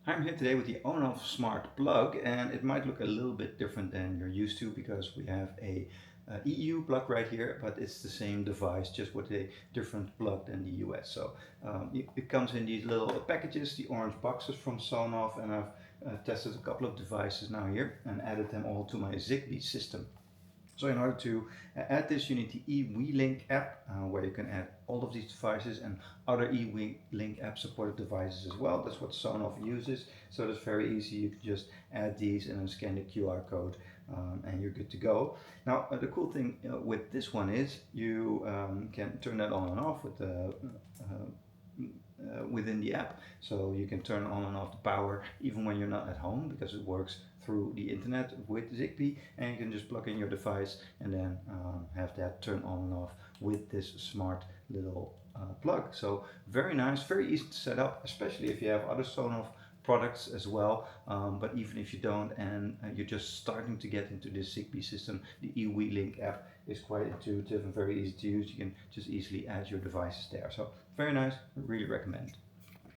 I'm here today with the Sonoff Smart Plug, and it might look a little bit different than you're used to because we have a EU plug right here, but it's the same device, just with a different plug than the US. So it comes in these little packages, the orange boxes from Sonoff, and I've tested a couple of devices now here and added them all to my Zigbee system. So in order to add this, you need the eWeLink app, where you can add all of these devices and other eWeLink app supported devices as well. That's what Sonoff uses. So it's very easy. You can just add these and then scan the QR code, and you're good to go. Now, the cool thing with this one is you can turn that on and off with the within the app. So you can turn on and off the power even when you're not at home because it works through the internet with Zigbee, and you can just plug in your device and then have that turn on and off with this smart little plug. So very nice, very easy to set up, especially if you have other Sonoff products as well. But even if you don't and you're just starting to get into this Zigbee system, the eWeLink app is quite intuitive and very easy to use. You can just easily add your devices there. So very nice, really recommend.